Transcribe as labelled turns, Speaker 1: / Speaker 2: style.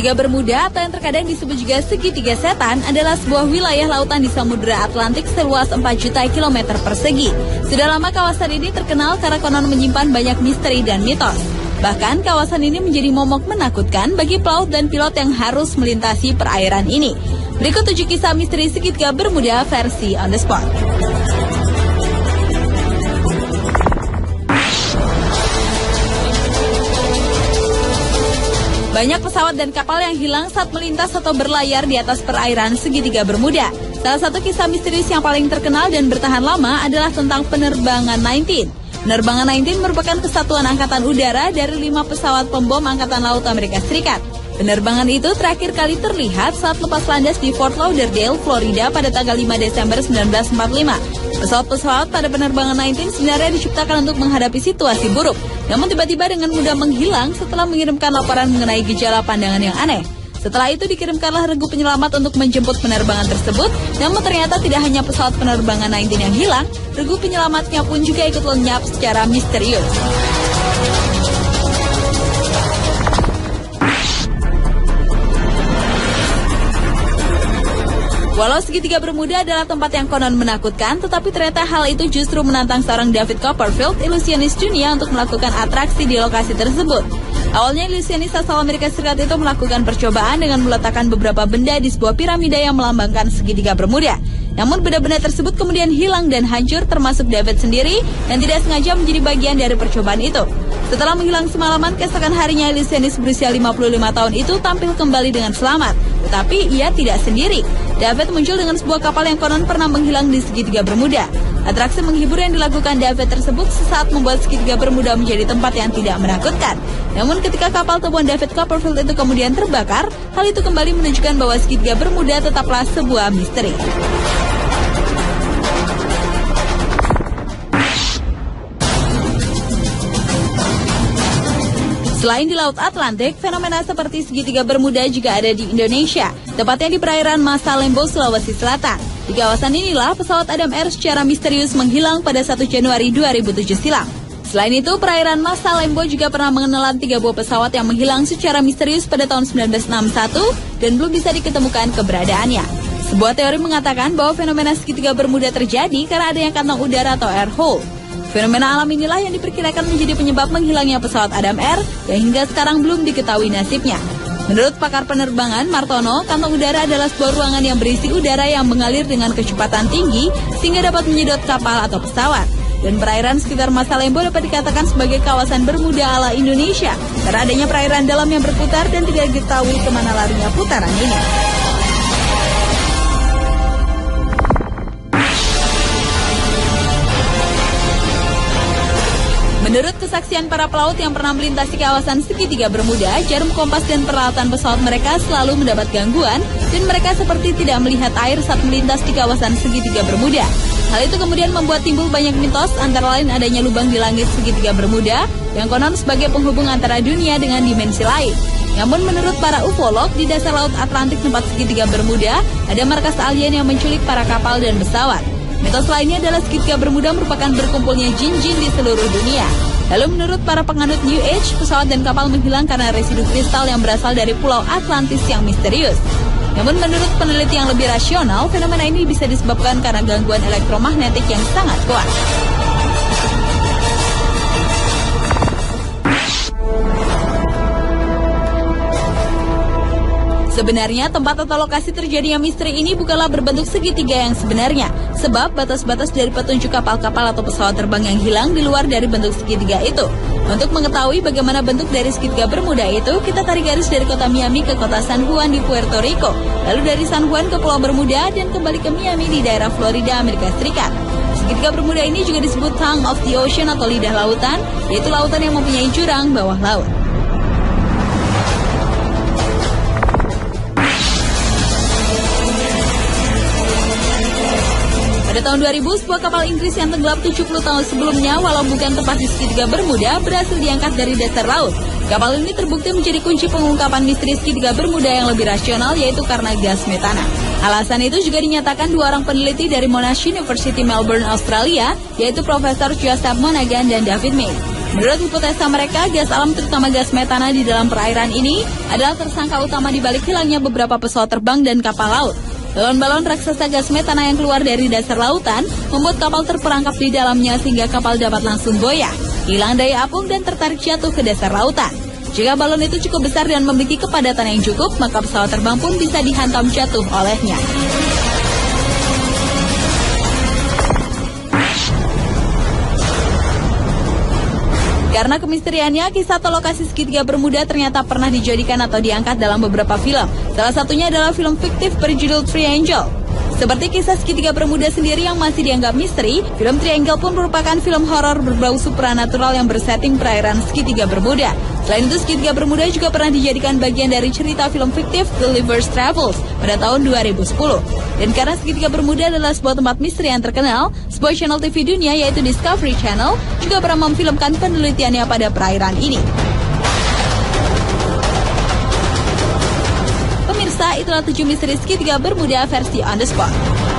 Speaker 1: Segitiga Bermuda atau yang terkadang disebut juga segitiga setan adalah sebuah wilayah lautan di Samudra Atlantik seluas 4 juta kilometer persegi. Sudah lama kawasan ini terkenal karena konon menyimpan banyak misteri dan mitos. Bahkan kawasan ini menjadi momok menakutkan bagi pelaut dan pilot yang harus melintasi perairan ini. Berikut 7 kisah misteri Segitiga Bermuda versi On The Spot. Banyak pesawat dan kapal yang hilang saat melintas atau berlayar di atas perairan Segitiga Bermuda. Salah satu kisah misterius yang paling terkenal dan bertahan lama adalah tentang penerbangan 19. Penerbangan 19 merupakan kesatuan angkatan udara dari 5 pesawat pembom Angkatan Laut Amerika Serikat. Penerbangan itu terakhir kali terlihat saat lepas landas di Fort Lauderdale, Florida pada tanggal 5 Desember 1945. Pesawat-pesawat pada penerbangan 19 sebenarnya diciptakan untuk menghadapi situasi buruk, namun tiba-tiba dengan mudah menghilang setelah mengirimkan laporan mengenai gejala pandangan yang aneh. Setelah itu dikirimkanlah regu penyelamat untuk menjemput penerbangan tersebut, namun ternyata tidak hanya pesawat penerbangan 19 yang hilang, regu penyelamatnya pun juga ikut lenyap secara misterius. Walau Segitiga Bermuda adalah tempat yang konon menakutkan, tetapi ternyata hal itu justru menantang seorang David Copperfield, ilusionis dunia untuk melakukan atraksi di lokasi tersebut. Awalnya ilusionis asal Amerika Serikat itu melakukan percobaan dengan meletakkan beberapa benda di sebuah piramida yang melambangkan Segitiga Bermuda. Namun benda-benda tersebut kemudian hilang dan hancur, termasuk David sendiri, dan tidak sengaja menjadi bagian dari percobaan itu. Setelah menghilang semalaman, keesokan harinya ilusionis berusia 55 tahun itu tampil kembali dengan selamat. Tetapi ia tidak sendiri. David muncul dengan sebuah kapal yang konon pernah menghilang di Segitiga Bermuda. Atraksi menghibur yang dilakukan David tersebut sesaat membuat Segitiga Bermuda menjadi tempat yang tidak menakutkan. Namun ketika kapal temuan David Copperfield itu kemudian terbakar, hal itu kembali menunjukkan bahwa Segitiga Bermuda tetaplah sebuah misteri. Selain di Laut Atlantik, fenomena seperti Segitiga Bermuda juga ada di Indonesia, tepatnya di perairan Masa Lembo, Sulawesi Selatan. Di kawasan inilah pesawat Adam Air secara misterius menghilang pada 1 Januari 2007 silam. Selain itu, perairan Masa Lembo juga pernah menelan 3 buah pesawat yang menghilang secara misterius pada tahun 1961 dan belum bisa diketemukan keberadaannya. Sebuah teori mengatakan bahwa fenomena Segitiga Bermuda terjadi karena adanya kantong udara atau air hole. Fenomena alam inilah yang diperkirakan menjadi penyebab menghilangnya pesawat Adam Air yang hingga sekarang belum diketahui nasibnya. Menurut pakar penerbangan Martono, kantong udara adalah sebuah ruangan yang berisi udara yang mengalir dengan kecepatan tinggi sehingga dapat menyedot kapal atau pesawat. Dan perairan sekitar Masa Lembo dapat dikatakan sebagai kawasan Bermuda ala Indonesia karena adanya perairan dalam yang berputar dan tidak diketahui kemana larinya putaran ini. Menurut kesaksian para pelaut yang pernah melintasi kawasan Segitiga Bermuda, jarum kompas dan peralatan pesawat mereka selalu mendapat gangguan dan mereka seperti tidak melihat air saat melintas di kawasan Segitiga Bermuda. Hal itu kemudian membuat timbul banyak mitos, antara lain adanya lubang di langit Segitiga Bermuda yang konon sebagai penghubung antara dunia dengan dimensi lain. Namun menurut para ufolog, di dasar Laut Atlantik tempat Segitiga Bermuda ada markas alien yang menculik para kapal dan pesawat. Mitos lainnya adalah Segitiga Bermuda merupakan berkumpulnya jin-jin di seluruh dunia. Lalu menurut para penganut New Age, pesawat dan kapal menghilang karena residu kristal yang berasal dari Pulau Atlantis yang misterius. Namun menurut peneliti yang lebih rasional, fenomena ini bisa disebabkan karena gangguan elektromagnetik yang sangat kuat. Sebenarnya tempat atau lokasi terjadinya misteri ini bukanlah berbentuk segitiga yang sebenarnya, sebab batas-batas dari petunjuk kapal-kapal atau pesawat terbang yang hilang di luar dari bentuk segitiga itu. Untuk mengetahui bagaimana bentuk dari Segitiga Bermuda itu, kita tarik garis dari kota Miami ke kota San Juan di Puerto Rico, lalu dari San Juan ke Pulau Bermuda dan kembali ke Miami di daerah Florida, Amerika Serikat. Segitiga Bermuda ini juga disebut Tongue of the Ocean atau lidah lautan, yaitu lautan yang mempunyai jurang bawah laut. Pada tahun 2000, sebuah kapal Inggris yang tenggelam 70 tahun sebelumnya, walau bukan tepat di Segitiga Bermuda, berhasil diangkat dari dasar laut. Kapal ini terbukti menjadi kunci pengungkapan misteri Segitiga Bermuda yang lebih rasional, yaitu karena gas metana. Alasan itu juga dinyatakan dua orang peneliti dari Monash University Melbourne, Australia, yaitu Profesor Joseph Monaghan dan David May. Menurut hipotesa mereka, gas alam terutama gas metana di dalam perairan ini adalah tersangka utama di balik hilangnya beberapa pesawat terbang dan kapal laut. Balon-balon raksasa gas metana yang keluar dari dasar lautan membuat kapal terperangkap di dalamnya sehingga kapal dapat langsung goyah, hilang daya apung dan tertarik jatuh ke dasar lautan. Jika balon itu cukup besar dan memiliki kepadatan yang cukup, maka pesawat terbang pun bisa dihantam jatuh olehnya. Karena kemisteriannya, kisah atau lokasi segitiga Bermuda ternyata pernah dijadikan atau diangkat dalam beberapa film. Salah satunya adalah film fiktif berjudul Triangle. Seperti kisah segitiga Bermuda sendiri yang masih dianggap misteri, film Triangle pun merupakan film horor berbau supranatural yang bersetting perairan segitiga Bermuda. Selain itu, segitiga Bermuda juga pernah dijadikan bagian dari cerita film fiktif Gulliver's Travels pada tahun 2010. Dan karena segitiga Bermuda adalah sebuah tempat misteri yang terkenal, sebuah channel TV dunia yaitu Discovery Channel juga pernah memfilmkan penelitiannya pada perairan ini. Pemirsa, itulah 7 misteri segitiga Bermuda versi On The Spot.